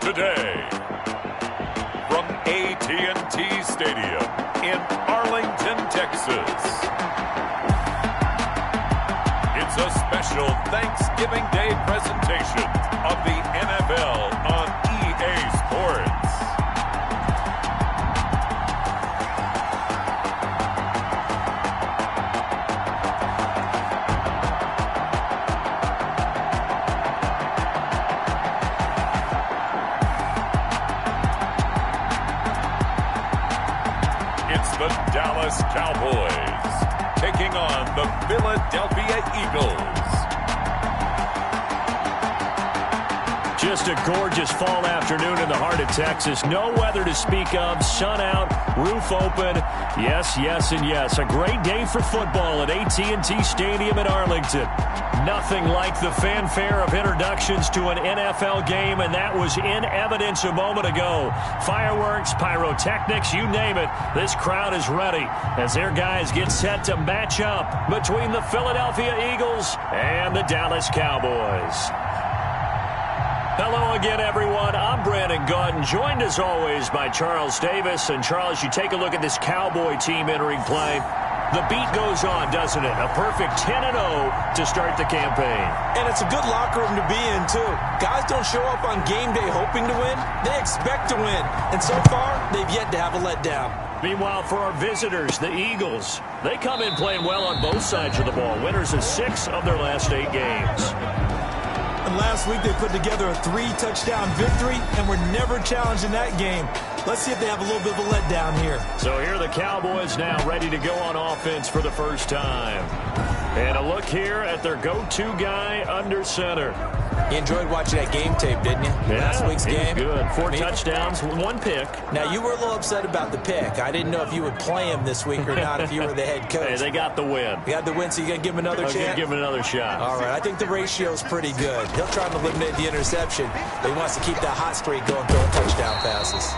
Today, from AT&T Stadium in Arlington, Texas, it's a special Thanksgiving Day presentation of the NFL on EA Sports. The Dallas Cowboys taking on the Philadelphia Eagles. Just a gorgeous fall afternoon in the heart of Texas. No weather to speak of. Sun out, roof open. Yes, yes, and yes. A great day for football at AT&T Stadium in Arlington. Nothing like the fanfare of introductions to an NFL game, and that was in evidence a moment ago. Fireworks, pyrotechnics, you name it. This crowd is ready as their guys get set to match up between the Philadelphia Eagles and the Dallas Cowboys. Hello again, everyone. I'm Brandon Gaudin, joined as always by Charles Davis. And Charles, you take a look at this Cowboy team entering play. The beat goes on, doesn't it? A perfect 10-0 to start the campaign. And it's a good locker room to be in, too. Guys don't show up on game day hoping to win. They expect to win. And so far, they've yet to have a letdown. Meanwhile, for our visitors, the Eagles, they come in playing well on both sides of the ball. Winners of 6 of their last 8 games. And last week, they put together a 3-touchdown victory, and were never challenged in that game. Let's see if they have a little bit of a letdown here. So here are the Cowboys now ready to go on offense for the first time. And a look here at their go-to guy under center. You enjoyed watching that game tape, didn't you? Yeah, last week's game. Good. 4 touchdowns, 1 pick. Now, you were a little upset about the pick. I didn't know if you would play him this week or not if you were the head coach. Hey, they got the win. You got the win, so you're going to give him another chance? I'm going to give him another shot. All right, I think the ratio's pretty good. He'll try to eliminate the interception, but he wants to keep that hot streak going, throwing touchdown passes.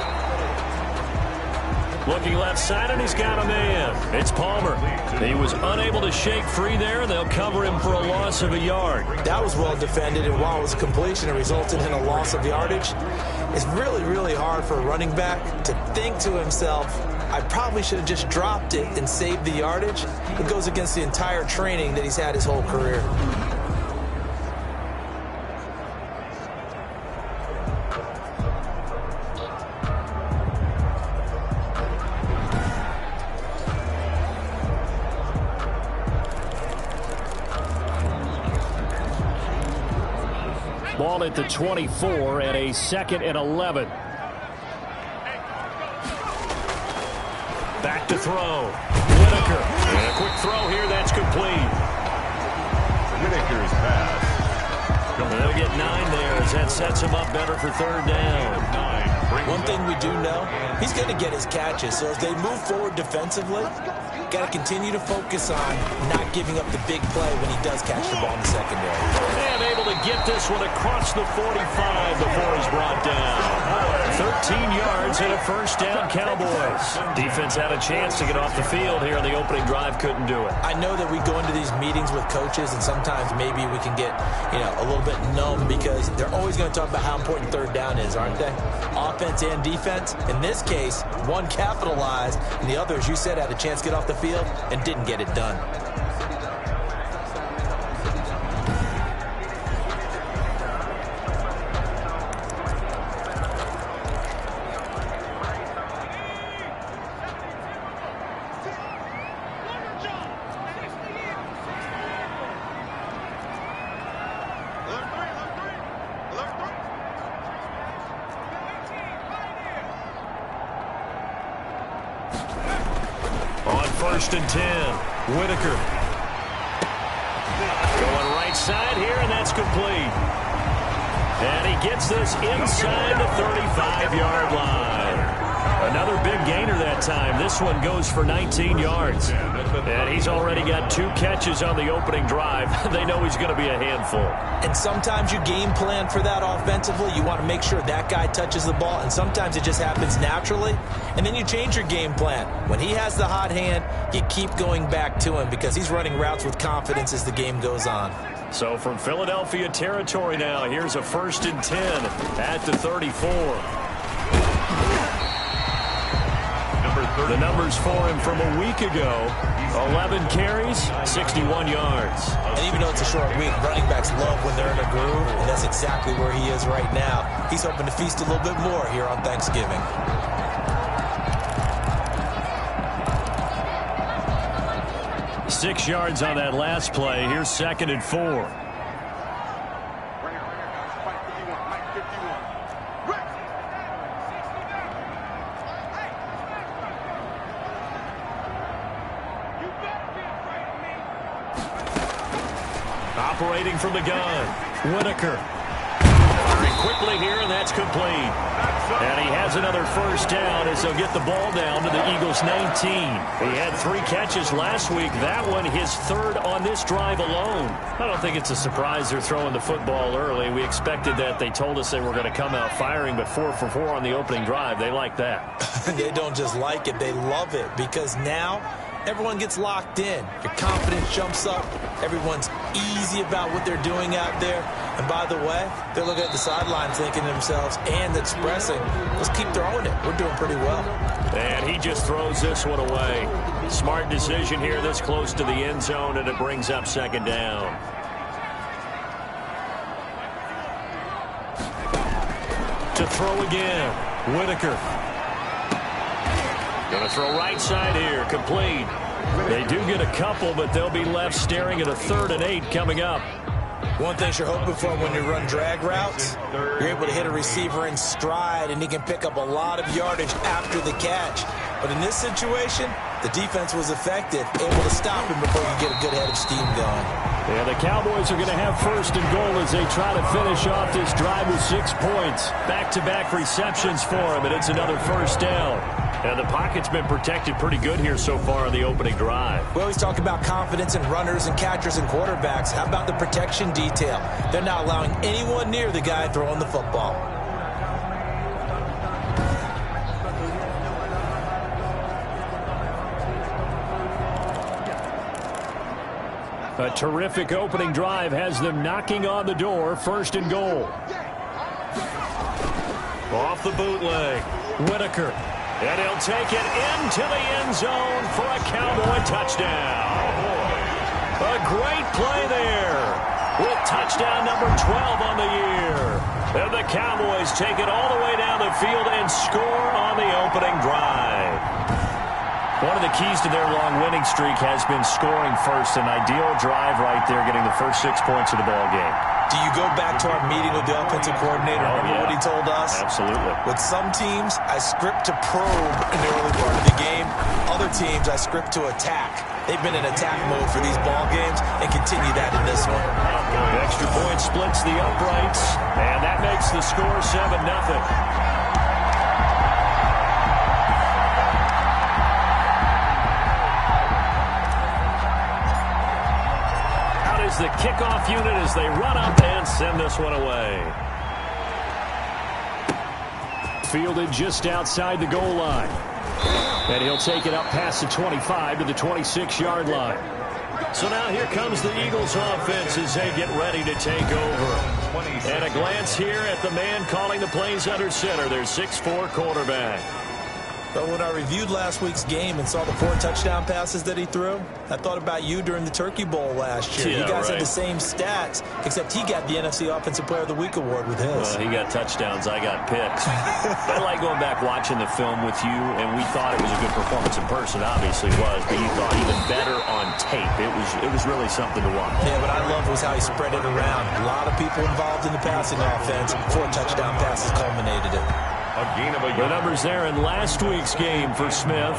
Looking left side, and he's got a man. It's Palmer. He was unable to shake free there. They'll cover him for a loss of a yard. That was well defended, and while it was a completion, it resulted in a loss of yardage. It's really, really hard for a running back to think to himself, I probably should have just dropped it and saved the yardage. It goes against the entire training that he's had his whole career. Ball at the 24 and a 2nd and 11. Back to throw. Whitaker. And a quick throw here. That's complete. Whitaker's pass. They'll get 9 there as that sets him up better for 3rd down. One thing we do know, he's going to get his catches. So as they move forward defensively, got to continue to focus on not giving up the big play when he does catch the ball in the secondary. And able to get this one across the 45 before he's brought down. 13 yards and a 1st down, Cowboys. Defense had a chance to get off the field here on the opening drive, couldn't do it. I know that we go into these meetings with coaches, and sometimes maybe we can get, a little bit numb because they're always going to talk about how important 3rd down is, aren't they? Offense and defense. In this case, one capitalized, and the other, as you said, had a chance to get off the field and didn't get it done. On 1st and 10, Whitaker. Going right side here, and that's complete. And he gets this inside the 35-yard line. Another big gainer that time. This one goes for 19 yards. And he's already got 2 catches on the opening drive. They know he's going to be a handful. And sometimes you game plan for that offensively. You want to make sure that guy touches the ball, and sometimes it just happens naturally. And then you change your game plan. When he has the hot hand, you keep going back to him because he's running routes with confidence as the game goes on. So from Philadelphia territory now, here's a 1st and 10 at the 34. The numbers for him from a week ago: 11 carries, 61 yards. And even though it's a short week, running backs love when they're in a groove, and that's exactly where he is right now. He's hoping to feast a little bit more here on Thanksgiving. 6 yards on that last play. Here's 2nd and 4. Operating from the gun, Whitaker. Firing quickly here, and that's complete. And he has another 1st down as they'll get the ball down to the Eagles' 19. He had 3 catches last week. That one his 3rd on this drive alone. I don't think it's a surprise they're throwing the football early. We expected that. They told us they were going to come out firing, but 4 for 4 on the opening drive. They like that. They don't just like it, they love it, because now everyone gets locked in. Your confidence jumps up. Everyone's easy about what they're doing out there. And by the way, they're looking at the sideline thinking to themselves and expressing, let's keep throwing it. We're doing pretty well. And he just throws this one away. Smart decision here this close to the end zone, and it brings up 2nd down. To throw again, Whitaker. Going to throw right side here, complete. They do get a couple, but they'll be left staring at a 3rd and 8 coming up. One thing you're hoping for when you run drag routes, you're able to hit a receiver in stride, and he can pick up a lot of yardage after the catch. But in this situation, the defense was effective, able to stop him before you get a good head of steam going. Yeah, the Cowboys are going to have 1st and goal as they try to finish off this drive with 6 points. Back-to-back receptions for him, and it's another 1st down. And the pocket's been protected pretty good here so far on the opening drive. We always talk about confidence in runners and catchers and quarterbacks. How about the protection detail? They're not allowing anyone near the guy throwing the football. A terrific opening drive has them knocking on the door. 1st and goal. Off the bootleg, Whitaker. And he'll take it into the end zone for a Cowboy touchdown. A great play there with touchdown number 12 on the year. And the Cowboys take it all the way down the field and score on the opening drive. One of the keys to their long winning streak has been scoring first. An ideal drive right there, getting the first 6 points of the ball game. Do you go back to our meeting with the offensive coordinator? Remember what he told us? Absolutely. With some teams, I script to probe in the early part of the game. Other teams, I script to attack. They've been in attack mode for these ball games and continue that in this one. The extra point splits the uprights, and that makes the score 7-0. The kickoff unit as they run up and send this one away. Fielded just outside the goal line. And he'll take it up past the 25 to the 26-yard line. So now here comes the Eagles offense as they get ready to take over. And a glance here at the man calling the plays under center, their 6'4" quarterback. But when I reviewed last week's game and saw the 4 touchdown passes that he threw, I thought about you during the Turkey Bowl last year. Yeah, you guys right. had the same stats, except he got the NFC Offensive Player of the Week award with his. Well, he got touchdowns, I got picks. I like going back watching the film with you, and we thought it was a good performance in person. Obviously it was, but you thought even better on tape. It was really something to watch. Yeah, what I loved was how he spread it around. A lot of people involved in the passing offense. 4 touchdown passes culminated it. The numbers there in last week's game for Smith.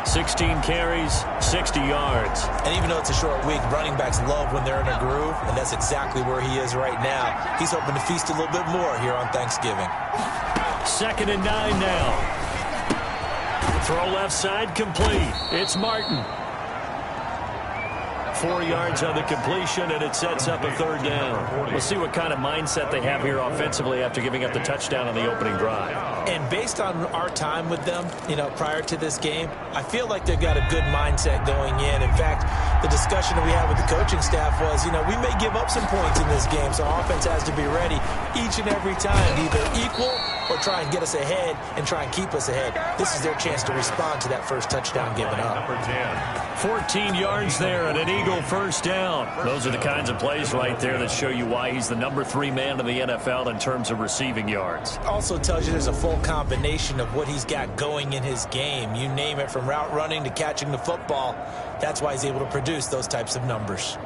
16 carries, 60 yards. And even though it's a short week, running backs love when they're in a groove, and that's exactly where he is right now. He's hoping to feast a little bit more here on Thanksgiving. 2nd and 9 now. Throw left side complete. It's Martin. 4 yards on the completion, and it sets up a third down. We'll see what kind of mindset they have here offensively after giving up the touchdown on the opening drive. And based on our time with them, prior to this game, I feel like they've got a good mindset going in. In fact, the discussion that we had with the coaching staff was, we may give up some points in this game, so our offense has to be ready each and every time to either equal or try and get us ahead and try and keep us ahead. This is their chance to respond to that first touchdown given up. 14 yards there and an Eagle first down. Those are the kinds of plays right there that show you why he's the number 3 man in the NFL in terms of receiving yards. Also tells you there's a full combination of what he's got going in his game. You name it, from route running to catching the football. That's why he's able to produce those types of numbers.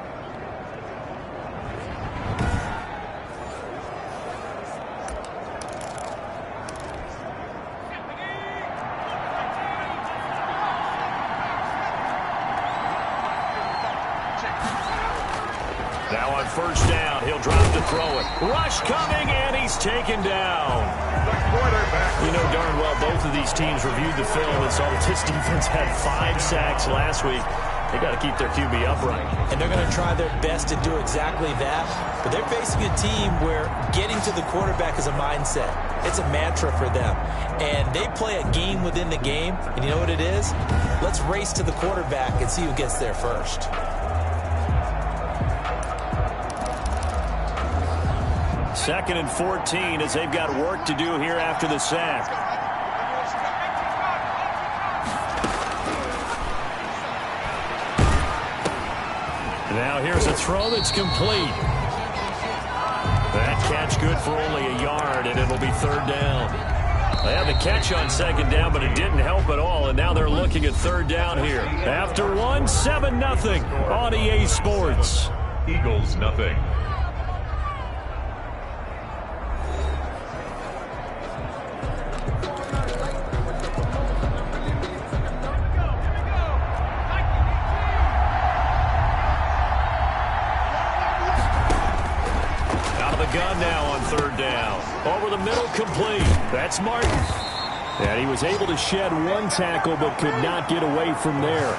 Now on first down, he'll drop to throw it. Rush coming, and he's taken down. You know darn well both of these teams reviewed the film and saw that this defense had 5 sacks last week. They got to keep their QB upright. And they're going to try their best to do exactly that. But they're facing a team where getting to the quarterback is a mindset. It's a mantra for them. And they play a game within the game. And you know what it is? Let's race to the quarterback and see who gets there first. Second and 14 as they've got work to do here after the sack. Now here's a throw that's complete. That catch good for only a yard, and it'll be third down. They had the catch on second down, but it didn't help at all, and now they're looking at third down here. After one, 7-0 on EA Sports. Eagles nothing. Gun now on third down. Over the middle, complete. That's Martin. And he was able to shed one tackle but could not get away from there.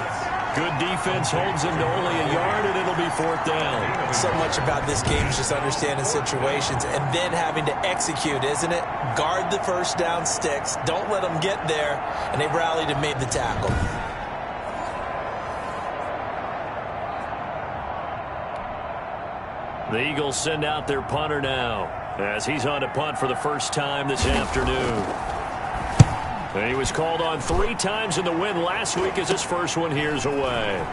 Good defense holds him to only a yard, and it'll be fourth down. So much about this game is just understanding situations and then having to execute, isn't it? Guard the first down sticks. Don't let them get there. And they rallied and made the tackle. The Eagles send out their punter now as he's on to punt for the first time this afternoon. And he was called on 3 times in the win last week as his first one here's away.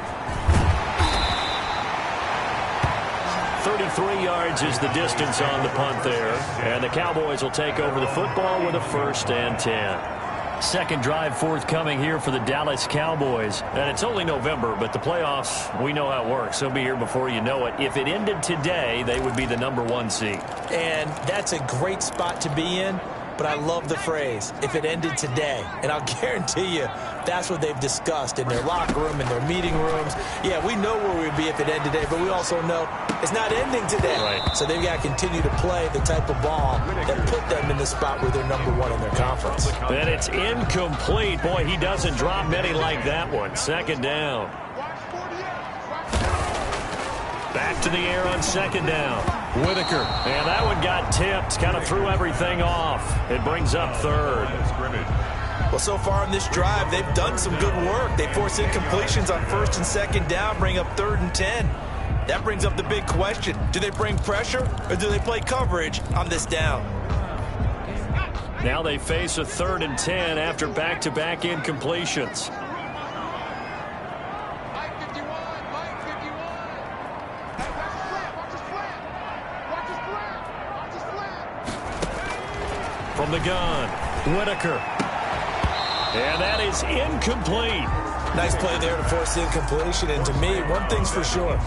33 yards is the distance on the punt there. And the Cowboys will take over the football with a 1st and 10. Second drive forthcoming here for the Dallas Cowboys. And it's only November, but the playoffs, we know how it works. They'll be here before you know it. If it ended today, they would be the number 1 seed. And that's a great spot to be in. But I love the phrase, if it ended today. And I'll guarantee you, that's what they've discussed in their locker room, in their meeting rooms. Yeah, we know where we'd be if it ended today, but we also know it's not ending today. Right. So they've got to continue to play the type of ball that put them in the spot where they're number 1 in their conference. And it's incomplete. Boy, he doesn't drop many like that one. Second down. Back to the air on second down. Whitaker. And that one got tipped. Kind of threw everything off. It brings up third. Well, so far in this drive, they've done some good work. They force incompletions on 1st and 2nd down, bring up 3rd and 10. That brings up the big question. Do they bring pressure or do they play coverage on this down? Now they face a 3rd and 10 after back-to-back incompletions. From the gun, Whitaker. And that is incomplete. Nice play there to force the incompletion. And to me, one thing's for sure.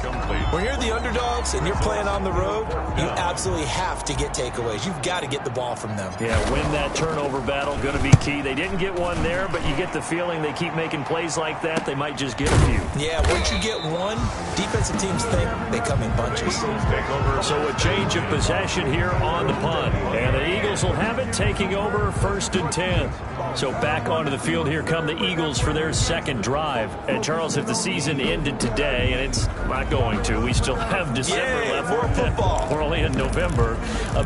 When you're the underdogs and you're playing on the road, you absolutely have to get takeaways. You've got to get the ball from them. Yeah, win that turnover battle, going to be key. They didn't get one there, but you get the feeling they keep making plays like that, they might just get a few. Yeah, once you get one, defensive teams think they come in bunches. So a change of possession here on the punt. And the Eagles will have it, taking over 1st and 10. So back onto the field, here come the Eagles for their second drive. drive. And, Charles, if the season ended today, and it's not going to, we still have December left. More football. We're only in November.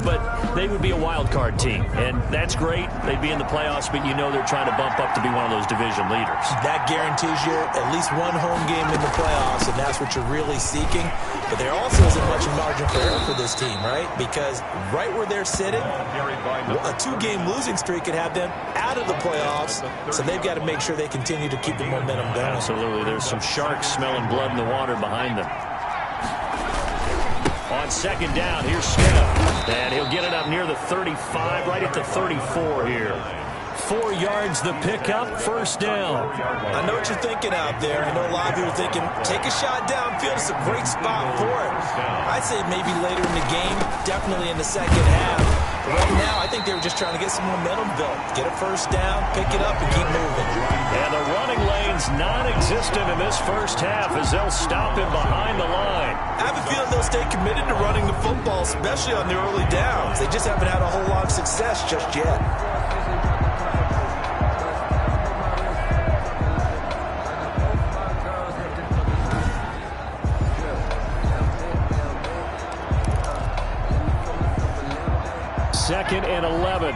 But they would be a wild card team, and that's great. They'd be in the playoffs, but you know they're trying to bump up to be one of those division leaders. That guarantees you at least one home game in the playoffs, and that's what you're really seeking. But there also isn't much margin for error for this team, right? Because right where they're sitting, a 2-game losing streak could have them out of the playoffs, so they've got to make sure they continue to keep the momentum going. Absolutely. There's some sharks smelling blood in the water behind them. On second down, here's Smith. And he'll get it up near the 35, right at the 34 here. 4 yards the pickup, first down. I know what you're thinking out there. I know a lot of you are thinking, take a shot downfield. It's a great spot for it. I'd say maybe later in the game, definitely in the second half. But right now, I think they were just trying to get some momentum built. Get a first down, pick it up, and keep moving. And the running lane's non-existent in this first half as they'll stop him behind the line. I have a feeling they'll stay committed to running the football, especially on the early downs. They just haven't had a whole lot of success just yet. Second and 11.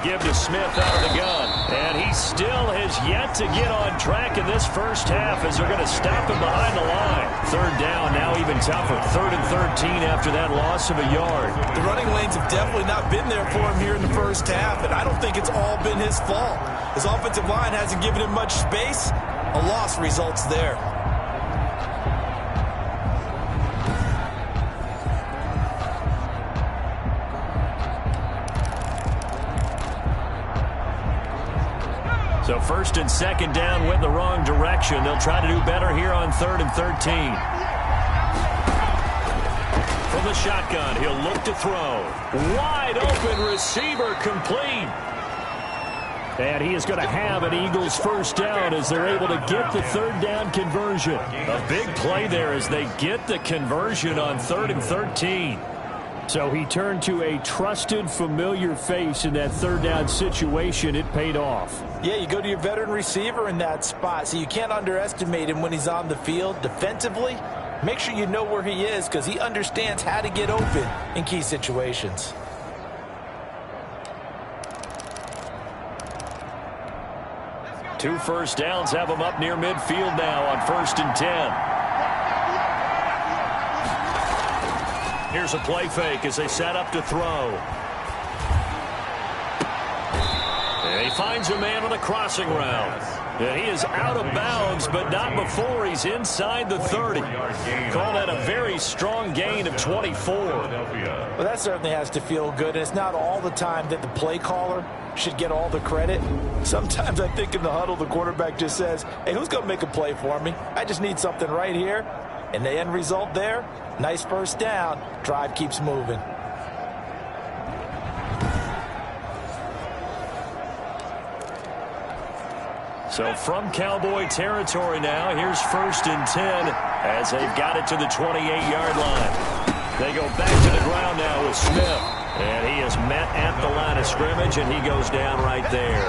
Give to Smith out of the gun. And he still has yet to get on track in this first half as they're going to stop him behind the line. Third down, now even tougher. 3rd and 13 after that loss of a yard. The running lanes have definitely not been there for him here in the first half, and I don't think it's all been his fault. His offensive line hasn't given him much space. A loss results there. So first and second down went the wrong direction. They'll try to do better here on 3rd and 13. From the shotgun, he'll look to throw. Wide open receiver complete. And he is going to have an Eagles first down as they're able to get the 3rd down conversion. A big play there as they get the conversion on 3rd and 13. So he turned to a trusted, familiar face in that 3rd down situation. It paid off. Yeah, you go to your veteran receiver in that spot, so you can't underestimate him when he's on the field defensively. Make sure you know where he is because he understands how to get open in key situations. Two first downs have him up near midfield now on 1st and 10. Here's a play fake as they set up to throw. And he finds a man on a crossing route. And he is out of bounds, but not before he's inside the 30. Call that a very strong gain of 24. Well, that certainly has to feel good. And it's not all the time that the play caller should get all the credit. Sometimes I think in the huddle, the quarterback just says, hey, who's going to make a play for me? I just need something right here. And the end result there, nice first down. Drive keeps moving. So from Cowboy territory now, here's 1st and 10 as they've got it to the 28-yard line. They go back to the ground now with Smith. And he is met at the line of scrimmage, and he goes down right there.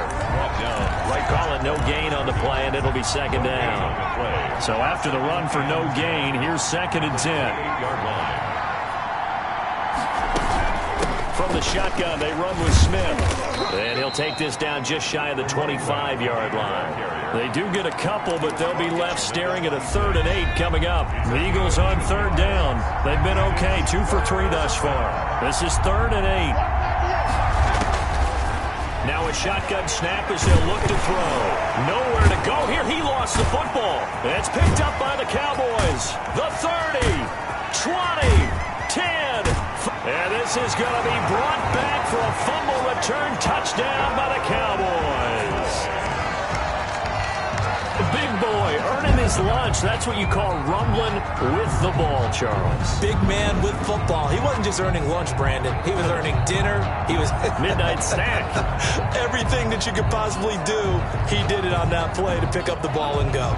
Right, call it no gain on the play, and it'll be 2nd down. So after the run for no gain, here's 2nd and 10. From the shotgun, they run with Smith. And he'll take this down just shy of the 25-yard line. They do get a couple, but they'll be left staring at a 3rd and 8 coming up. The Eagles on 3rd down. They've been okay, 2 for 3 thus far. This is 3rd and 8. Now a shotgun snap as they'll look to throw. Nowhere to go here. He lost the football. It's picked up by the Cowboys. The 30, 20, 10. And this is going to be brought back for a fumble return touchdown by the Cowboys. Big boy earning his lunch. That's what you call rumbling with the ball, Charles. Big man with football. He wasn't just earning lunch, Brandon. He was earning dinner. He was midnight snack. Everything that you could possibly do, he did it on that play to pick up the ball and go.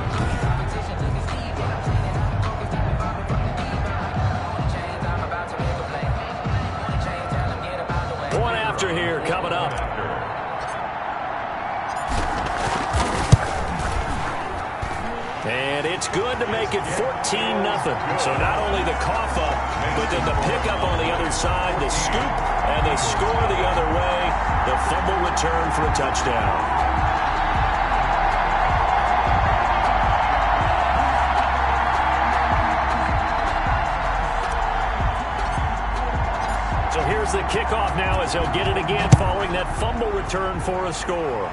One after here coming up. good to make it 14-0. So not only the cough up, but then the pickup on the other side, the scoop, and they score the other way. The fumble return for a touchdown. So here's the kickoff now as he'll get it again following that fumble return for a score.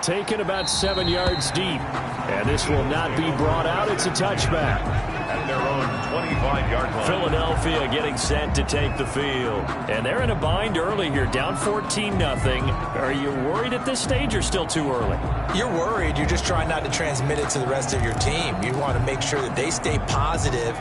Taken about 7 yards deep. And this will not be brought out. It's a touchback. At their own 25-yard line. Philadelphia getting set to take the field. And they're in a bind early here, down 14-0. Are you worried at this stage or still too early? You're worried. You're just trying not to transmit it to the rest of your team. You want to make sure that they stay positive.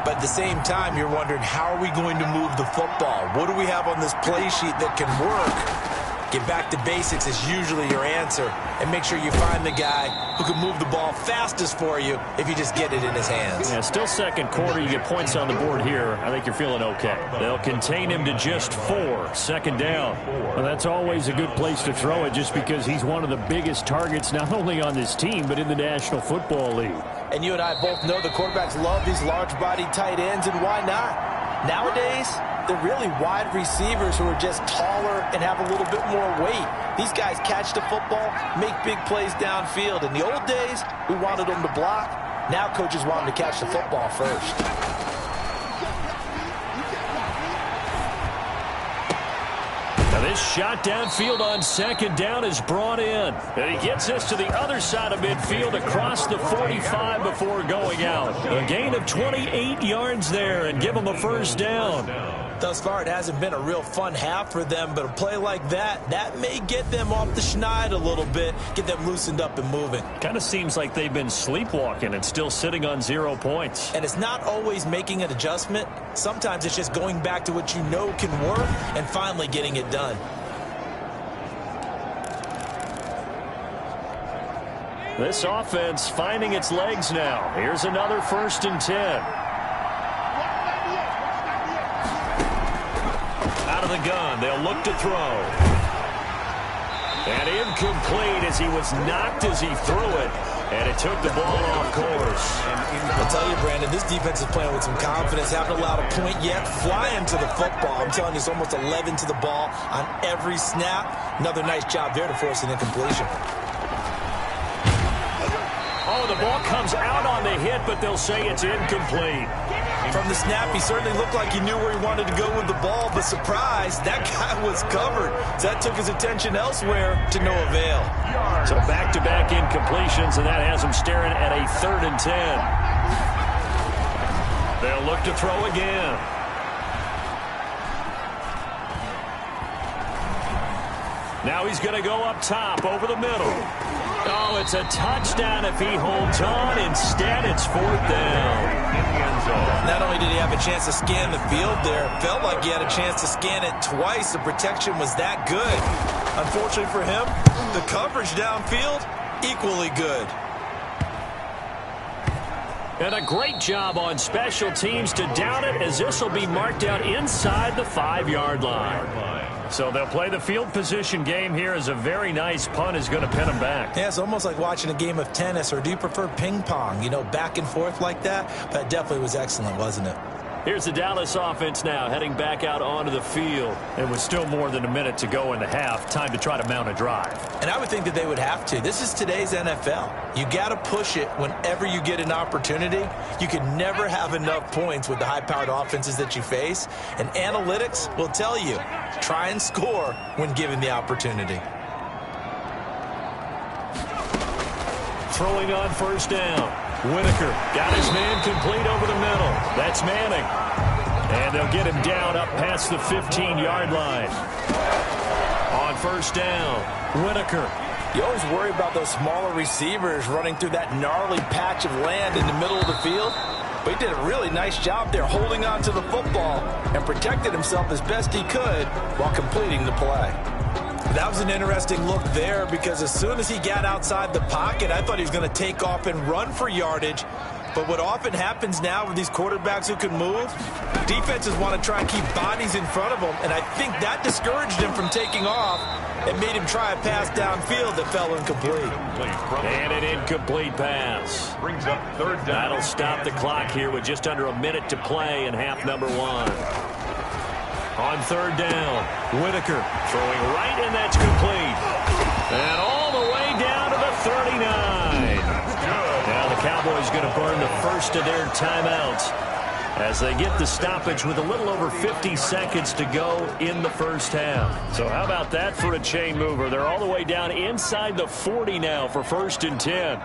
But at the same time, you're wondering, how are we going to move the football? What do we have on this play sheet that can work? Get back to basics is usually your answer. And make sure you find the guy who can move the ball fastest for you if you just get it in his hands. Yeah, still second quarter. You get points on the board here. I think you're feeling okay. They'll contain him to just 4. Second down. Well, that's always a good place to throw it just because he's one of the biggest targets not only on this team but in the National Football League. And you and I both know the quarterbacks love these large-bodied tight ends, and why not? Nowadays, they're really wide receivers who are just taller and have a little bit more weight. These guys catch the football, make big plays downfield. In the old days, we wanted them to block. Now coaches want them to catch the football first. Now this shot downfield on second down is brought in. And he gets this to the other side of midfield across the 45 before going out. A gain of 28 yards there and give him a first down. Thus far, it hasn't been a real fun half for them, but a play like that may get them off the schneid a little bit, get them loosened up and moving. Kind of seems like they've been sleepwalking and still sitting on 0 points. And it's not always making an adjustment. Sometimes it's just going back to what you know can work and finally getting it done. This offense finding its legs now. Here's another 1st and 10. Out of the gun, they'll look to throw. And incomplete as he was knocked as he threw it. And it took the ball off course. I'll tell you, Brandon, this defense is playing with some confidence. Haven't allowed a point yet. Flying to the football. I'm telling you, it's almost 11 to the ball on every snap. Another nice job there to force an incompletion. Oh, the ball comes out on the hit, but they'll say it's incomplete. From the snap, he certainly looked like he knew where he wanted to go with the ball, but surprise, that guy was covered. So that took his attention elsewhere to no avail. So back-to-back incompletions, and that has him staring at a 3rd and 10. They'll look to throw again. Now he's going to go up top over the middle. Oh, it's a touchdown if he holds on. Instead, it's 4th down. Not only did he have a chance to scan the field there, it felt like he had a chance to scan it twice. The protection was that good. Unfortunately for him, the coverage downfield, equally good. And a great job on special teams to down it, as this will be marked out inside the 5-yard line. So they'll play the field position game here as a very nice punt is going to pin them back. Yeah, it's almost like watching a game of tennis, or do you prefer ping pong? You know, back and forth like that? But it definitely was excellent, wasn't it? Here's the Dallas offense now heading back out onto the field. It was still more than a minute to go in the half. Time to try to mount a drive. And I would think that they would have to. This is today's NFL. You got to push it whenever you get an opportunity. You can never have enough points with the high-powered offenses that you face. And analytics will tell you, try and score when given the opportunity. Throwing on 1st down. Whitaker got his man complete over the middle. That's Manning. And they'll get him down up past the 15-yard line. On 1st down, Whitaker. You always worry about those smaller receivers running through that gnarly patch of land in the middle of the field. But he did a really nice job there holding on to the football and protected himself as best he could while completing the play. That was an interesting look there, because as soon as he got outside the pocket, I thought he was going to take off and run for yardage. But what often happens now with these quarterbacks who can move, defenses want to try and keep bodies in front of them, and I think that discouraged him from taking off. and made him try a pass downfield that fell incomplete. And an incomplete pass. Brings up third down. That'll stop the clock here with just under a minute to play in half number 1. On third down, Whitaker throwing right, and that's complete. And all the way down to the 39. Now the Cowboys going to burn the first of their timeouts as they get the stoppage with a little over 50 seconds to go in the first half. So how about that for a chain mover? They're all the way down inside the 40 now for 1st and 10.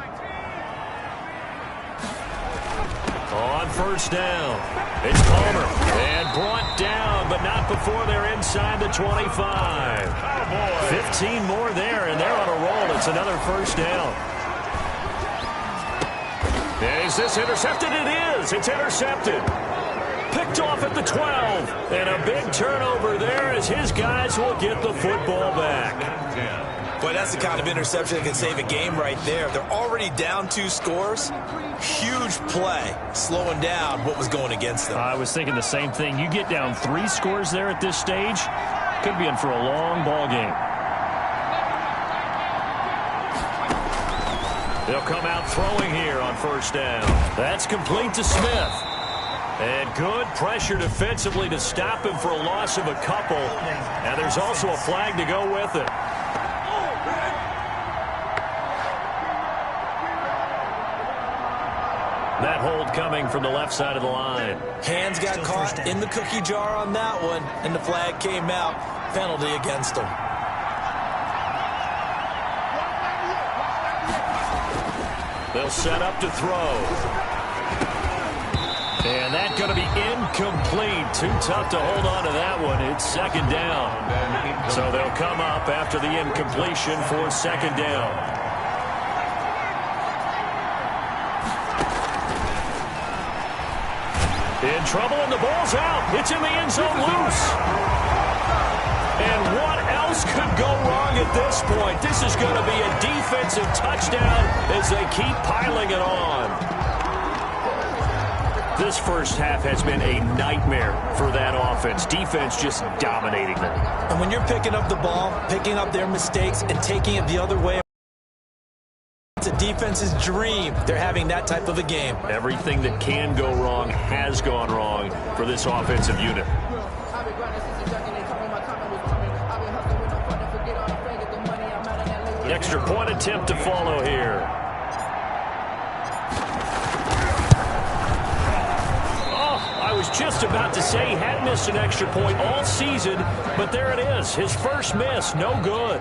On first down, it's Palmer. And brought down, but not before they're inside the 25. 15 more there, and they're on a roll. It's another first down. Is this intercepted? It is. It's intercepted. Picked off at the 12. And a big turnover there as his guys will get the football back. Boy, that's the kind of interception that can save a game right there. They're already down 2 scores. Huge play, slowing down what was going against them. I was thinking the same thing. You get down 3 scores there at this stage, could be in for a long ball game. They'll come out throwing here on first down. That's complete to Smith. And good pressure defensively to stop him for a loss of a couple. And there's also a flag to go with it. That hold coming from the left side of the line. Hands got caught in the cookie jar on that one, and the flag came out. Penalty against them. They'll set up to throw. And that's going to be incomplete. Too tough to hold on to that one. It's second down. So they'll come up after the incompletion for second down. In trouble, and the ball's out. It's in the end zone loose. And what else could go wrong at this point? This is going to be a defensive touchdown as they keep piling it on. This first half has been a nightmare for that offense. Defense just dominating them. And when you're picking up the ball, picking up their mistakes, and taking it the other way, it's a defense's dream. They're having that type of a game. Everything that can go wrong has gone wrong for this offensive unit. Extra point attempt to follow here. Oh, I was just about to say he had missed an extra point all season, but there it is. His first miss, no good.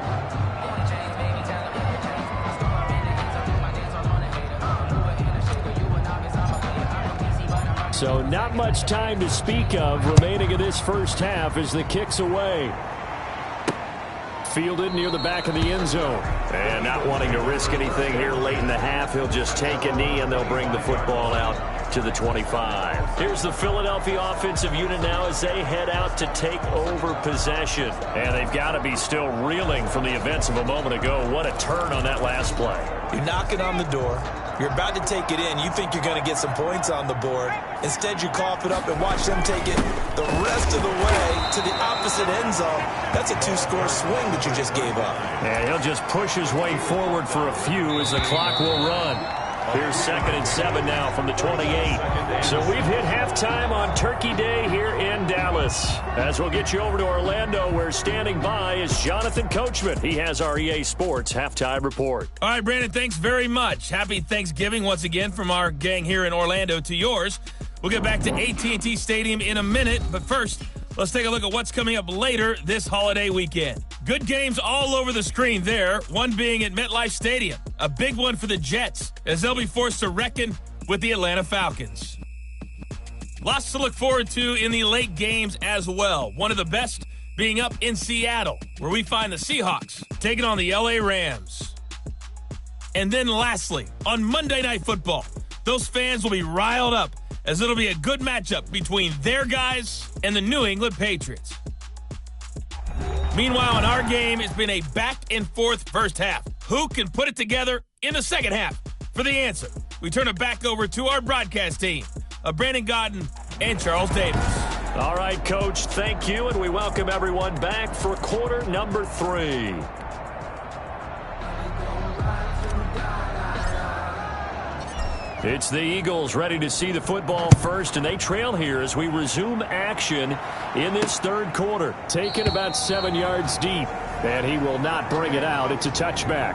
So not much time to speak of remaining in this first half as the kick's away. Fielded near the back of the end zone. And not wanting to risk anything here late in the half, he'll just take a knee and they'll bring the football out to the 25. Here's the Philadelphia offensive unit now as they head out to take over possession. And they've got to be still reeling from the events of a moment ago. What a turn on that last play. You're knocking on the door. You're about to take it in. You think you're going to get some points on the board. Instead, you cough it up and watch them take it the rest of the way to the opposite end zone. That's a 2-score swing that you just gave up. And he'll just push his way forward for a few as the clock will run. Here's 2nd and 7 now from the 28. So we've hit halftime on Turkey Day here in Dallas. As we'll get you over to Orlando, where standing by is Jonathan Coachman. He has our EA Sports halftime report. All right, Brandon, thanks very much. Happy Thanksgiving once again from our gang here in Orlando to yours. We'll get back to AT&T Stadium in a minute, but first, let's take a look at what's coming up later this holiday weekend. Good games all over the screen there, one being at MetLife Stadium. A big one for the Jets, as they'll be forced to reckon with the Atlanta Falcons. Lots to look forward to in the late games as well. One of the best being up in Seattle, where we find the Seahawks taking on the LA Rams. And then lastly, on Monday Night Football, those fans will be riled up as it'll be a good matchup between their guys and the New England Patriots. Meanwhile, in our game, it's been a back-and-forth first half. Who can put it together in the second half? For the answer, we turn it back over to our broadcast team of Brandon Godden and Charles Davis. All right, Coach, thank you, and we welcome everyone back for quarter number 3. It's the Eagles ready to see the football first, and they trail here as we resume action in this third quarter. Taken about 7 yards deep, and he will not bring it out. It's a touchback.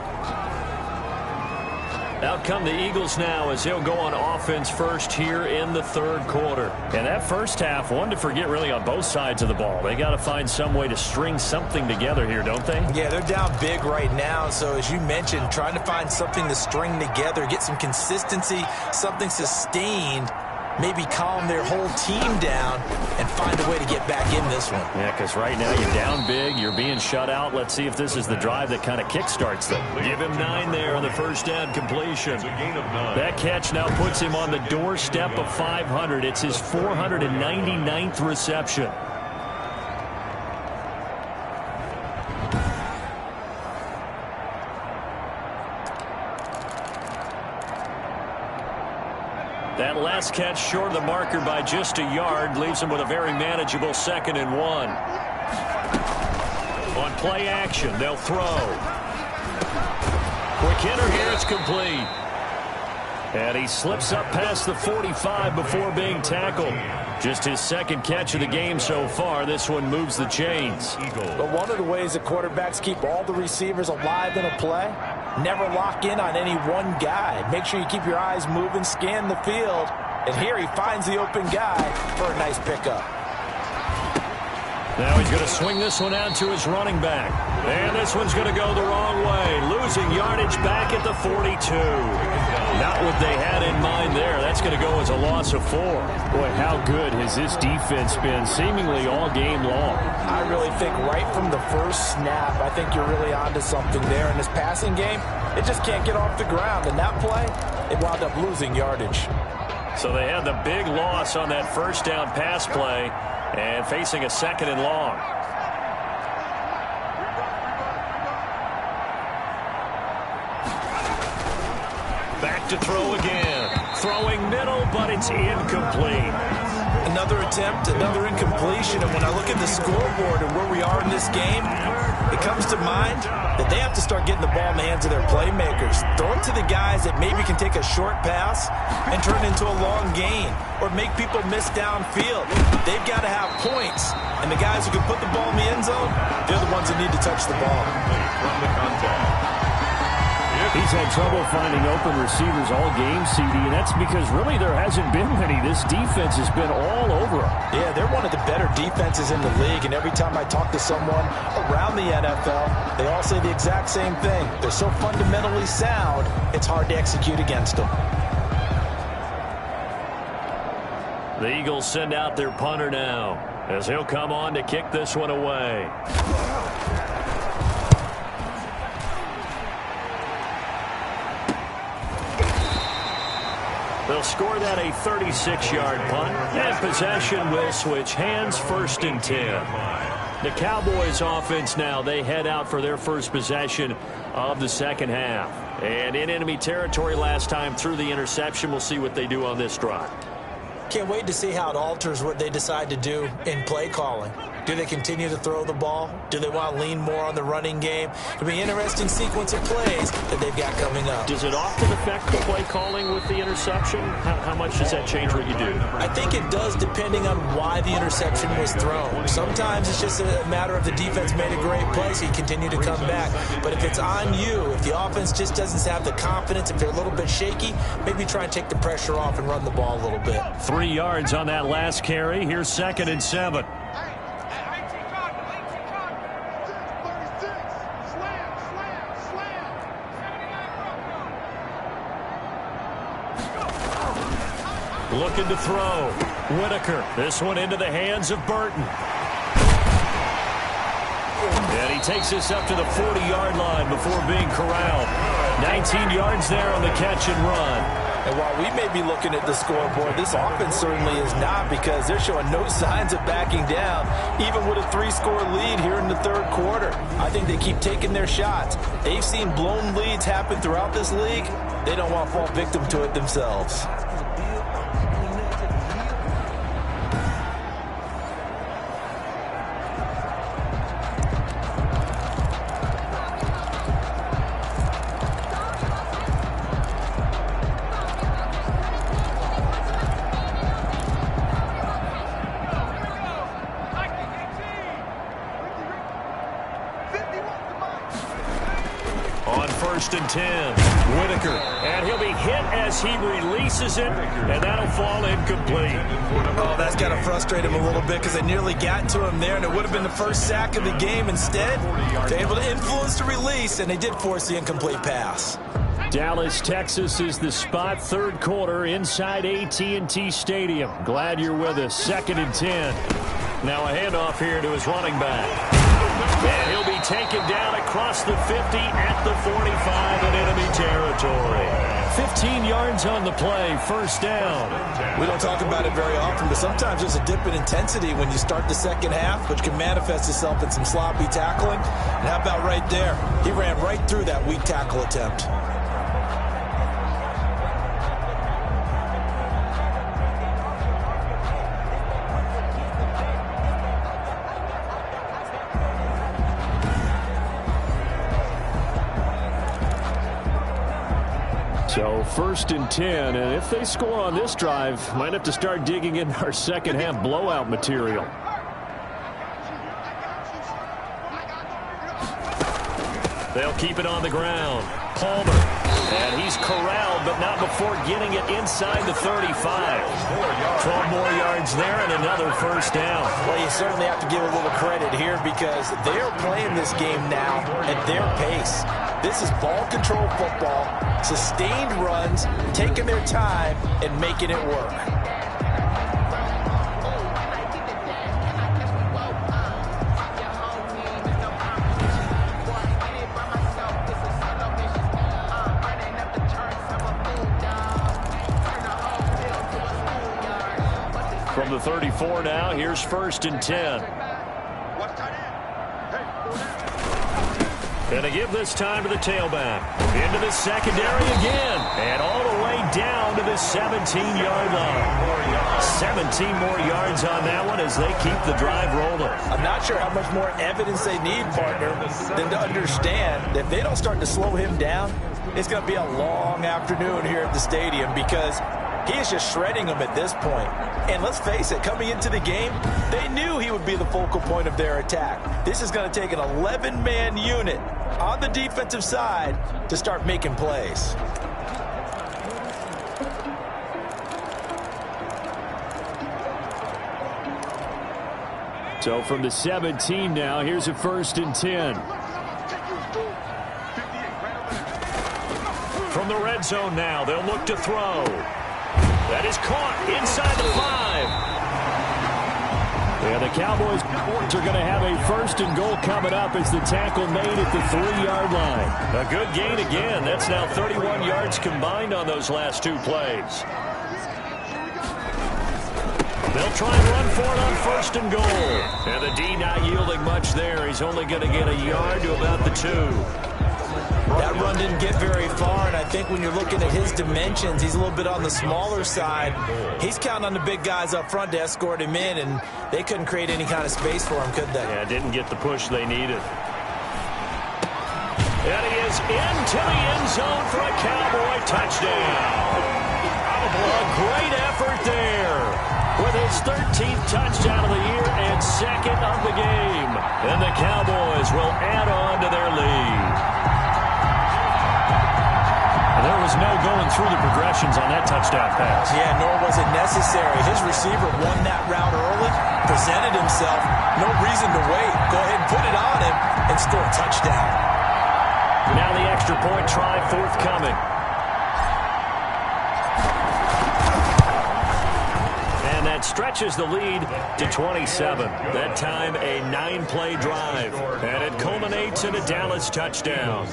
Out come the Eagles now as he'll go on offense first here in the third quarter. And that first half, one to forget really on both sides of the ball. They got to find some way to string something together here, don't they? Yeah, they're down big right now. So as you mentioned, trying to find something to string together, get some consistency, something sustained, maybe calm their whole team down and find a way to get back in this one. Yeah, because right now you're down big, you're being shut out. Let's see if this is the drive that kind of kickstarts them. Give him 9 there on the first down completion. That catch now puts him on the doorstep of 500. It's his 499th reception. That last catch short of the marker by just a yard leaves him with a very manageable 2nd and 1. On play action, they'll throw. Quick hitter here, it's complete. And he slips up past the 45 before being tackled. Just his 2nd catch of the game so far. This one moves the chains. But one of the ways that quarterbacks keep all the receivers alive in a play, never lock in on any one guy. Make sure you keep your eyes moving, scan the field. And here he finds the open guy for a nice pickup. Now he's going to swing this one out to his running back. And this one's going to go the wrong way. Losing yardage back at the 42. Not what they had in mind there. That's going to go as a loss of 4. Boy, how good has this defense been seemingly all game long? I really think right from the first snap, I think you're really onto something there. In this passing game, it just can't get off the ground. And that play, it wound up losing yardage. So they had the big loss on that first down pass play and facing a 2nd and long. Back to throw again. Throwing middle, but it's incomplete. Another attempt, another incompletion. And when I look at the scoreboard and where we are in this game, it comes to mind that they have to start getting the ball in the hands of their playmakers. Throw it to the guys that maybe can take a short pass and turn it into a long gain or make people miss downfield. They've got to have points. And the guys who can put the ball in the end zone, they're the ones that need to touch the ball. From the contact. He's had trouble finding open receivers all game, CD, and that's because really there hasn't been many. This defense has been all over him. Yeah, they're one of the better defenses in the league, and every time I talk to someone around the NFL, they all say the exact same thing. They're so fundamentally sound, it's hard to execute against them. The Eagles send out their punter now as he'll come on to kick this one away. They'll score that a 36-yard punt, and possession will switch hands, 1st and 10. The Cowboys offense now, they head out for their first possession of the 2nd half. And in enemy territory last time through the interception. We'll see what they do on this drive. Can't wait to see how it alters what they decide to do in play calling. Do they continue to throw the ball? Do they want to lean more on the running game? It'll be an interesting sequence of plays that they've got coming up. Does it often affect the play calling with the interception? How much does that change what you do? I think it does depending on why the interception was thrown. Sometimes it's just a matter of the defense made a great play, so you continue to come back. But if it's on you, if the offense just doesn't have the confidence, if they're a little bit shaky, maybe try and take the pressure off and run the ball a little bit. 3 yards on that last carry. Here's 2nd and 7. Looking to throw. Whitaker. This one into the hands of Burton. And he takes this up to the 40-yard line before being corralled. 19 yards there on the catch and run. And while we may be looking at the scoreboard, this offense certainly is not, because they're showing no signs of backing down, even with a 3-score lead here in the third quarter. I think they keep taking their shots. They've seen blown leads happen throughout this league. They don't want to fall victim to it themselves. first and 10. Whitaker. And he'll be hit as he releases it, and that'll fall incomplete. Oh, that's got to frustrate him a little bit because they nearly got to him there, and it would have been the first sack of the game. Instead, they're able to influence the release, and they did force the incomplete pass. Dallas, Texas is the spot. Third quarter inside AT&T Stadium. Glad you're with us. 2nd and 10. Now a handoff here to his running back. And he'll be taken down across the 50 at the 45 in enemy territory. 15 yards on the play. First down. We don't talk about it very often, but sometimes there's a dip in intensity when you start the second half, which can manifest itself in some sloppy tackling. And how about right there? He ran right through that weak tackle attempt. So 1st and 10, and if they score on this drive, might have to start digging in our second half blowout material. They'll keep it on the ground. Palmer. And he's corralled, but not before getting it inside the 35. 12 more yards there and another first down. Well, you certainly have to give a little credit here because they're playing this game now at their pace. This is ball control football, sustained runs, taking their time and making it work. From the 34 now, here's 1st and 10. And to give this time to the tailback. Into the secondary again. And all the way down to the 17-yard line. 17 more yards on that one as they keep the drive rolling. I'm not sure how much more evidence they need, partner, than to understand that if they don't start to slow him down, it's going to be a long afternoon here at the stadium because he is just shredding them at this point. And let's face it, coming into the game, they knew he would be the focal point of their attack. This is going to take an 11-man unit on the defensive side to start making plays. So from the 17 now, here's a 1st and 10. From the red zone now, they'll look to throw. That is caught inside the 5. Yeah, the Cowboys are going to have a 1st and goal coming up as the tackle made at the 3-yard line. A good gain again. That's now 31 yards combined on those last 2 plays. They'll try and run for it on 1st and goal. And the D not yielding much there. He's only going to get a yard to about the 2. That run didn't get very far, and I think when you're looking at his dimensions, he's a little bit on the smaller side. He's counting on the big guys up front to escort him in, and they couldn't create any kind of space for him, could they? Yeah, didn't get the push they needed. And he is into the end zone for a Cowboy touchdown. A great effort there with his 13th touchdown of the year and 2nd of the game. And the Cowboys will add on to their lead. There was no going through the progressions on that touchdown pass. Yeah, nor was it necessary. His receiver won that route early, presented himself, no reason to wait. Go ahead and put it on him and score a touchdown. Now the extra point try forthcoming. And that stretches the lead to 27. That time a 9-play drive. And it culminates in a Dallas touchdown.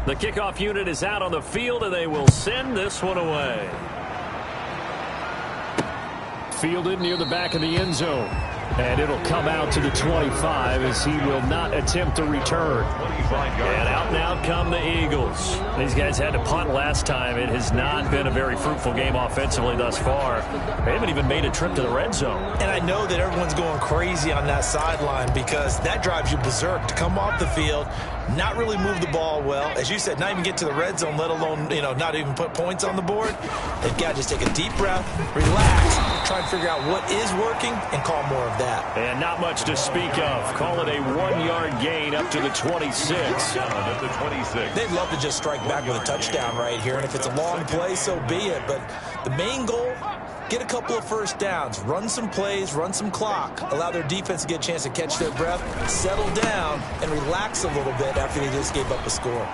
The kickoff unit is out on the field, and they will send this one away. Fielded near the back of the end zone. And it'll come out to the 25 as he will not attempt to return. And out come the Eagles. These guys had to punt last time. It has not been a very fruitful game offensively thus far. They haven't even made a trip to the red zone. And I know that everyone's going crazy on that sideline because that drives you berserk to come off the field, not really move the ball well. As you said, not even get to the red zone, let alone, not even put points on the board. They've got to just take a deep breath, relax, try and figure out what is working, and call more of that. And not much to speak of. Call it a 1-yard gain up to the 26. They'd love to just strike back with a touchdown right here, and if it's a long play, so be it. But the main goal, get a couple of first downs, run some plays, run some clock, allow their defense to get a chance to catch their breath, settle down, and relax a little bit after they just gave up a score.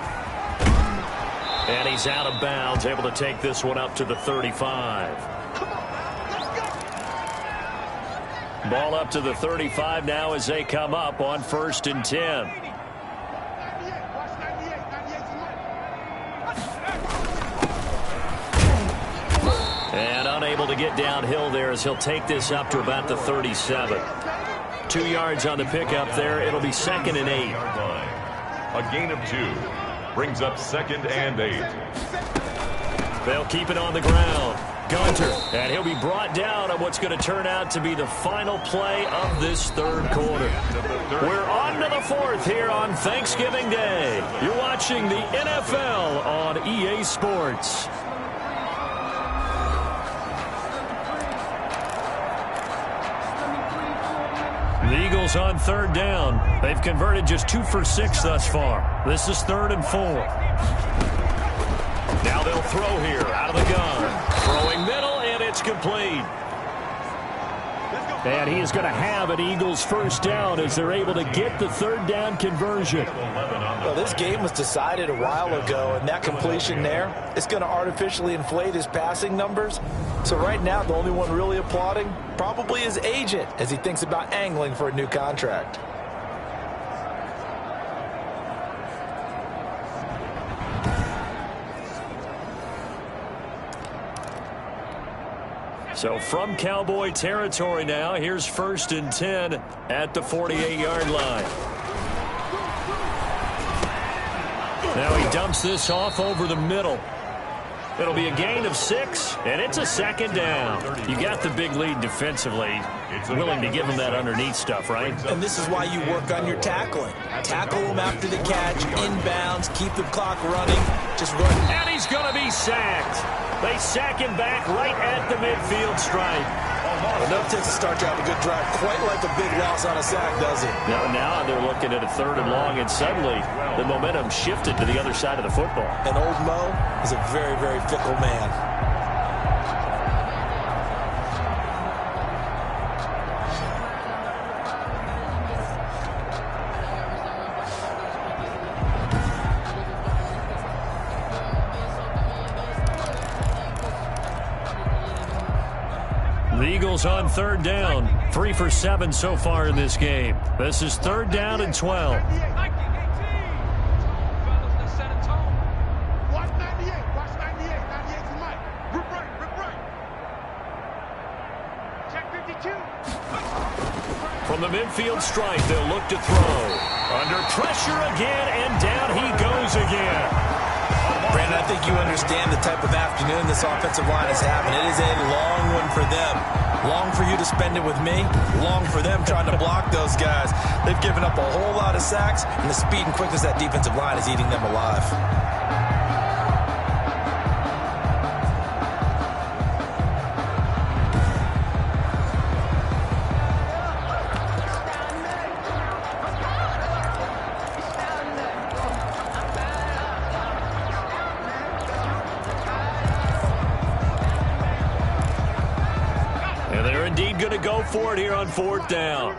And he's out of bounds, able to take this one up to the 35. Ball up to the 35 now as they come up on 1st and 10. And unable to get downhill there as he'll take this up to about the 37. 2 yards on the pickup there. It'll be 2nd and 8. A gain of 2 brings up 2nd and 8. They'll keep it on the ground. Gunter, and he'll be brought down on what's going to turn out to be the final play of this 3rd quarter. We're on to the 4th here on Thanksgiving Day. You're watching the NFL on EA Sports. The Eagles on 3rd down. They've converted just 2 for 6 thus far. This is 3rd and 4. Now they'll throw here out of the gun. Throwing middle, and it's complete. And he is going to have an Eagles first down as they're able to get the 3rd down conversion. Well, this game was decided a while ago, and that completion there is going to artificially inflate his passing numbers. So right now, the only one really applauding probably his agent as he thinks about angling for a new contract. So from Cowboy territory now, here's 1st and 10 at the 48-yard line. Now he dumps this off over the middle. It'll be a gain of 6, and it's a 2nd down. You got the big lead defensively. Willing to give him that underneath stuff, right? And this is why you work on your tackling. Tackle them after the catch, inbounds, keep the clock running. Just run. And he's going to be sacked. They sack him back right at the midfield stripe. Enough takes to start to have a good drive. Quite like a big loss on a sack, does it? Now they're looking at a 3rd and long, and suddenly the momentum shifted to the other side of the football. And old Mo is a very, very fickle man. The Eagles on 3rd down. 3 for 7 so far in this game. This is 3rd down and 12. From the midfield stripe, they'll look to throw. Under pressure again, and down he goes again. Brandon, I think you understand the type of afternoon this offensive line is having. It is a long one for them. Long for you to spend it with me. Long for them trying to block those guys. They've given up a whole lot of sacks, and the speed and quickness of that defensive line is eating them alive. Going to go for it here on 4th down.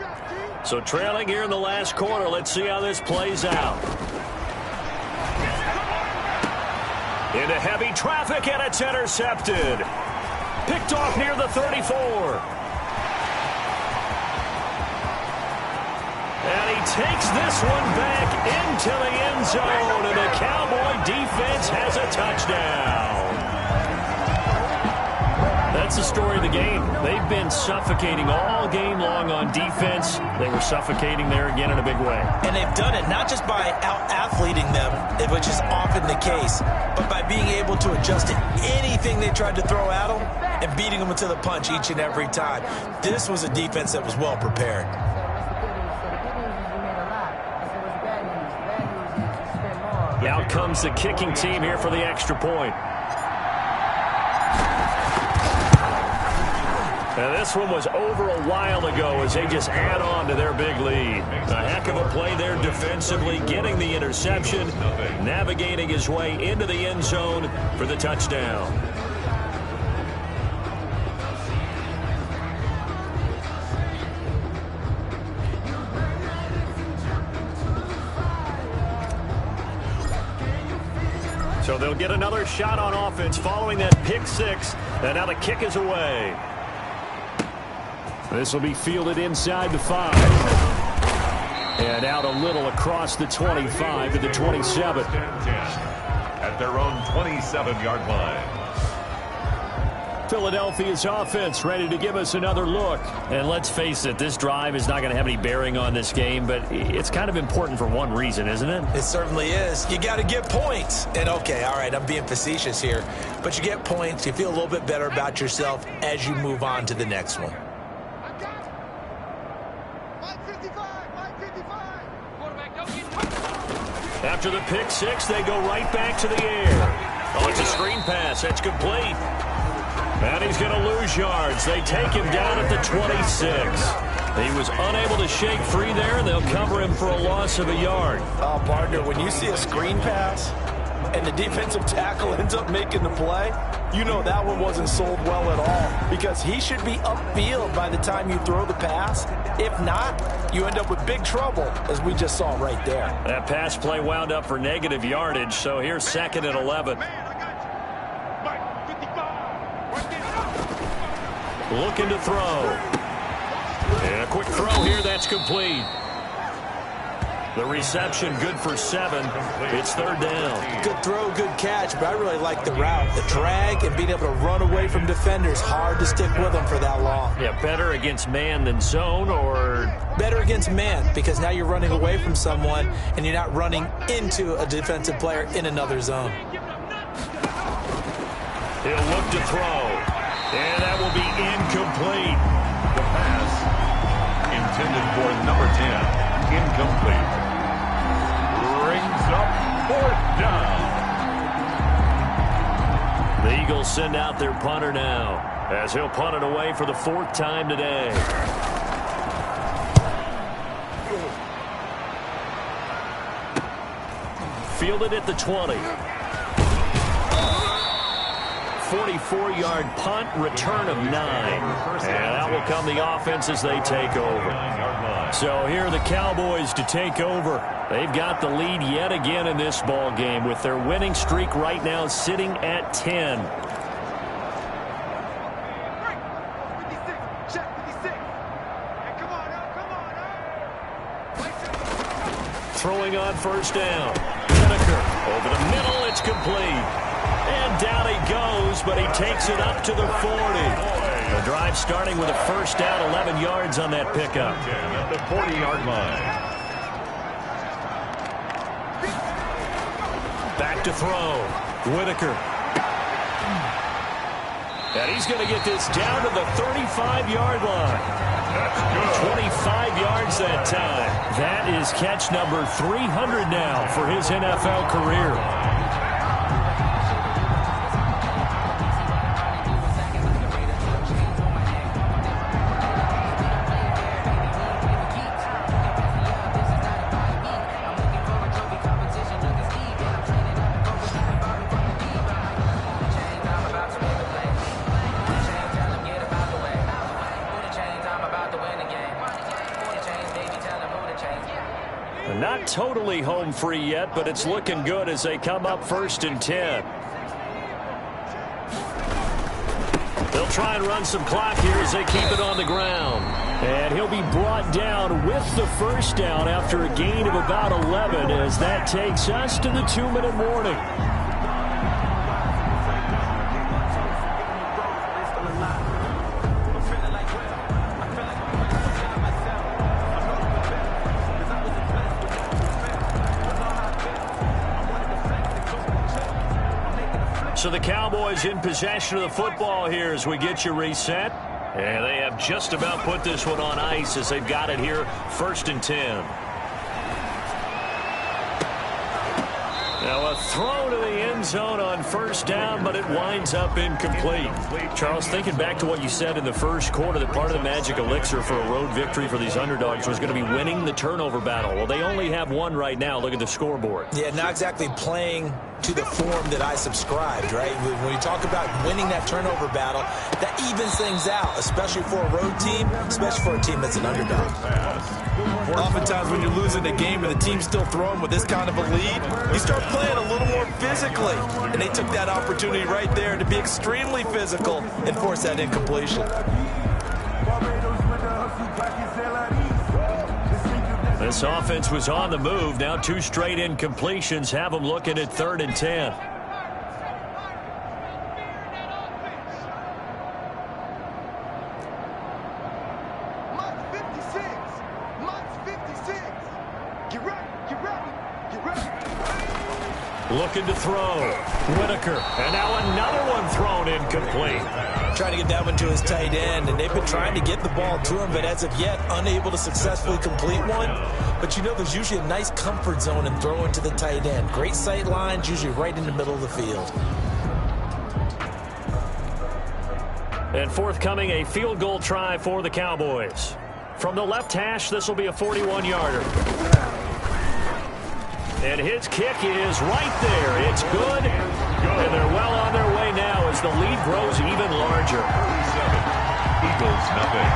So trailing here in the last quarter. Let's see how this plays out. Into heavy traffic, and it's intercepted. Picked off near the 34. And he takes this one back into the end zone, and the Cowboy defense has a touchdown. That's the story of the game. They've been suffocating all game long on defense. They were suffocating there again in a big way. And they've done it not just by out-athleting them, which is often the case, but by being able to adjust to anything they tried to throw at them and beating them to the punch each and every time. This was a defense that was well prepared. Out comes the kicking team here for the extra point. Now this one was over a while ago as they just add on to their big lead. A heck of a play there defensively, getting the interception, navigating his way into the end zone for the touchdown. So they'll get another shot on offense following that pick six, and now the kick is away. This will be fielded inside the 5. And out a little across the 25 to the 27. At their own 27-yard line. Philadelphia's offense ready to give us another look. And let's face it, this drive is not going to have any bearing on this game, but it's kind of important for one reason, isn't it? It certainly is. You got to get points. And okay, all right, I'm being facetious here, but you get points, you feel a little bit better about yourself as you move on to the next one. After the pick six, they go right back to the air. Oh, it's a screen pass. That's complete. And he's going to lose yards. They take him down at the 26. He was unable to shake free there, and they'll cover him for a loss of a yard. Oh, partner, when you see a screen pass and the defensive tackle ends up making the play, you know that one wasn't sold well at all because he should be upfield by the time you throw the pass. If not, you end up with big trouble, as we just saw right there. That pass play wound up for negative yardage, so here's 2nd and 11. Looking to throw. And a quick throw here, that's complete. The reception good for 7. It's 3rd down. Good throw, good catch, but I really like the route. The drag and being able to run away from defenders. Hard to stick with them for that long. Yeah, better against man than zone, or? Better against man, because now you're running away from someone and you're not running into a defensive player in another zone. He'll look to throw. And that will be incomplete. The pass intended for number 10. Incomplete. Brings up 4th down. The Eagles send out their punter now, as he'll punt it away for the 4th time today. Fielded at the 20. 44-yard punt, return of 9. And out will come the offense as they take over. So here are the Cowboys to take over. They've got the lead yet again in this ball game with their winning streak right now sitting at 10. Throwing on 1st down. Whitaker over the middle, it's complete. And down he goes, but he takes it up to the 40. The drive starting with a 1st down, 11 yards on that pickup. At the 40-yard line. Back to throw. Whitaker. And he's going to get this down to the 35-yard line. That's good. 25 yards that time. That is catch number 300 now for his NFL career. Not totally home free yet, but it's looking good as they come up 1st and 10. They'll try and run some clock here as they keep it on the ground. And he'll be brought down with the 1st down after a gain of about 11 as that takes us to the 2-minute warning. Cowboys in possession of the football here as we get you reset. And they have just about put this one on ice as they've got it here, 1st and 10. Now a throw to the end zone on 1st down, but it winds up incomplete. Charles, thinking back to what you said in the first quarter, that part of the magic elixir for a road victory for these underdogs was going to be winning the turnover battle. Well, they only have one right now. Look at the scoreboard. Yeah, not exactly playing to the form that I subscribed, right? When you talk about winning that turnover battle, that evens things out, especially for a road team, especially for a team that's an underdog. Oftentimes when you're losing a game and the team's still throwing with this kind of a lead, you start playing a little more physically. And they took that opportunity right there to be extremely physical and force that incompletion. This offense was on the move. Now 2 straight incompletions have them looking at 3rd and 10. Looking to throw. Whitaker. And now another one thrown incomplete. Trying to get that one to his tight end, and they've been trying to get the ball to him, but as of yet, unable to successfully complete one. But you know, there's usually a nice comfort zone in throwing to the tight end. Great sight lines, usually right in the middle of the field. And forthcoming, a field goal try for the Cowboys. From the left hash, this will be a 41-yarder. And his kick is right there. It's good. And they're well on their way now as the lead grows even larger. Eagles, nothing.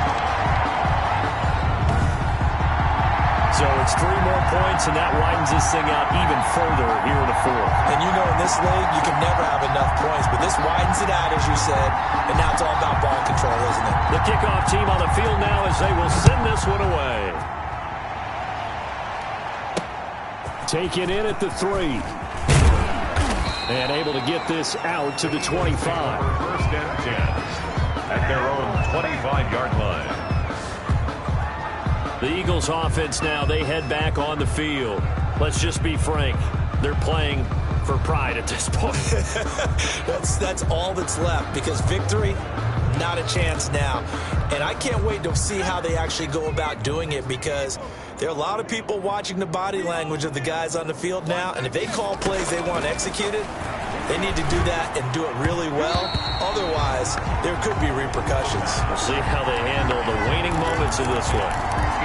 So it's 3 more points, and that widens this thing out even further here in the 4th. And you know, in this league, you can never have enough points, but this widens it out, as you said, and now it's all about ball control, isn't it? The kickoff team on the field now as they will send this one away. Taken in at the 3. And able to get this out to the 25. 1st and 10 at their own 25-yard line. The Eagles offense now, they head back on the field. Let's just be frank. They're playing for pride at this point. That's all that's left, because victory, not a chance now. And I can't wait to see how they actually go about doing it, because there are a lot of people watching the body language of the guys on the field now, and if they call plays they want executed, they need to do that and do it really well. Otherwise, there could be repercussions. We'll see how they handle the waning moments of this one.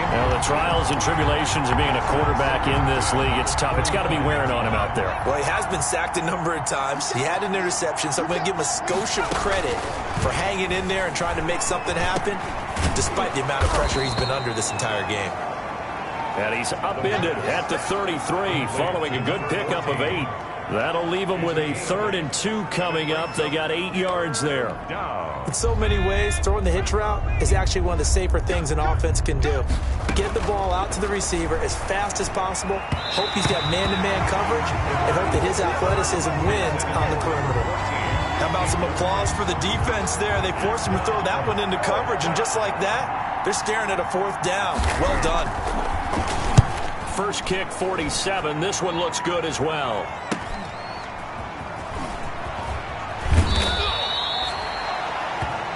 Now, the trials and tribulations of being a quarterback in this league, it's tough. It's got to be wearing on him out there. Well, he has been sacked a number of times. He had an interception, so I'm going to give him a skosh of credit for hanging in there and trying to make something happen, despite the amount of pressure he's been under this entire game. And he's upended at the 33 following a good pickup of 8. That'll leave them with a 3rd and 2 coming up. They got 8 yards there. In so many ways, throwing the hitch route is actually one of the safer things an offense can do. Get the ball out to the receiver as fast as possible, hope he's got man-to-man coverage, and hope that his athleticism wins on the perimeter. How about some applause for the defense there? They forced him to throw that one into coverage, and just like that, they're staring at a 4th down. Well done. First kick, 47. This one looks good as well.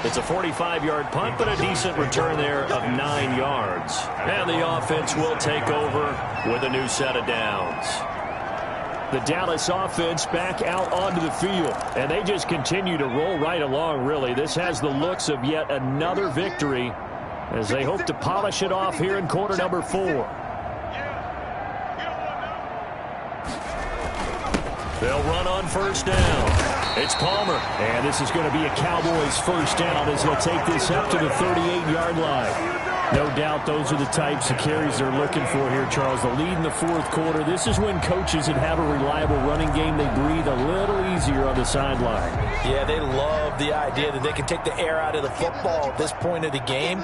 It's a 45-yard punt, but a decent return there of 9 yards. And the offense will take over with a new set of downs. The Dallas offense back out onto the field, and they just continue to roll right along, really. This has the looks of yet another victory as they hope to polish it off here in quarter number 4. They'll run on 1st down. It's Palmer. And this is going to be a Cowboys 1st down as they'll take this up to the 38-yard line. No doubt those are the types of carries they're looking for here, Charles. The lead in the 4th quarter. This is when coaches that have a reliable running game, they breathe a little easier on the sideline. Yeah, they love the idea that they can take the air out of the football at this point of the game.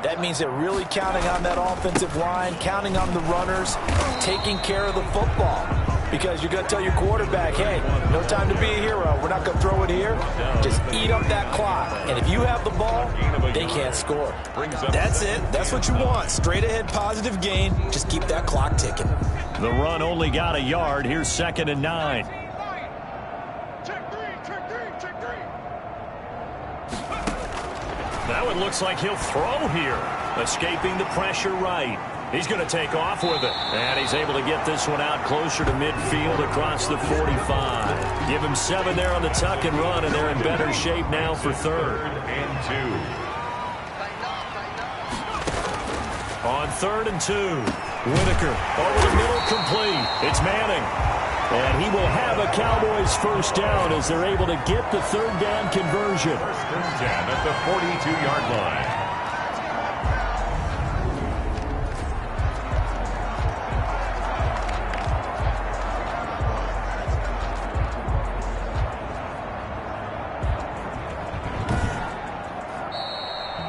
That means they're really counting on that offensive line, counting on the runners, taking care of the football. Because you're going to tell your quarterback, hey, no time to be a hero. We're not going to throw it here. Just eat up that clock. And if you have the ball, they can't score. That's it. That's what you want. Straight ahead positive gain. Just keep that clock ticking. The run only got a yard. Here's 2nd and 9. Check three. That one looks like he'll throw here. Escaping the pressure right. He's going to take off with it. And he's able to get this one out closer to midfield across the 45. Give him 7 there on the tuck and run, and they're in better shape now for third. And 2. On 3rd and 2, Whitaker over the middle, complete. It's Manning. And he will have a Cowboys first down as they're able to get the 3rd down conversion. 1st and 10 at the 42-yard line.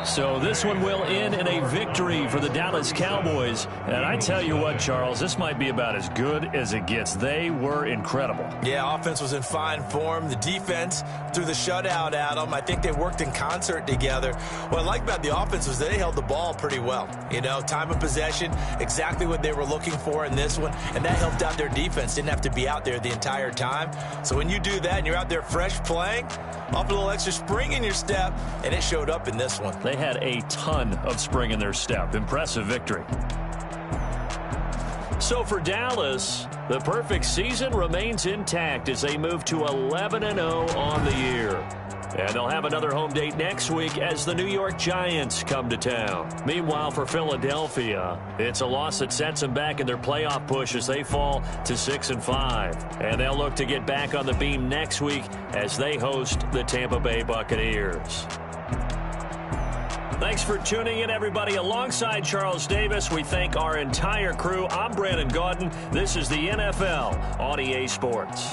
So this one will end in a victory for the Dallas Cowboys. And I tell you what, Charles, this might be about as good as it gets. They were incredible. Yeah, offense was in fine form. The defense threw the shutout at them. I think they worked in concert together. What I like about the offense was they held the ball pretty well. You know, time of possession, exactly what they were looking for in this one. And that helped out their defense. Didn't have to be out there the entire time. So when you do that and you're out there fresh playing, off a little extra spring in your step, and it showed up in this one. They had a ton of spring in their step. Impressive victory. So for Dallas, the perfect season remains intact as they move to 11-0 on the year. And they'll have another home date next week as the New York Giants come to town. Meanwhile, for Philadelphia, it's a loss that sets them back in their playoff push as they fall to 6-5. And they'll look to get back on the beam next week as they host the Tampa Bay Buccaneers. Thanks for tuning in, everybody. Alongside Charles Davis, we thank our entire crew. I'm Brandon Gaudin. This is the NFL on EA Sports.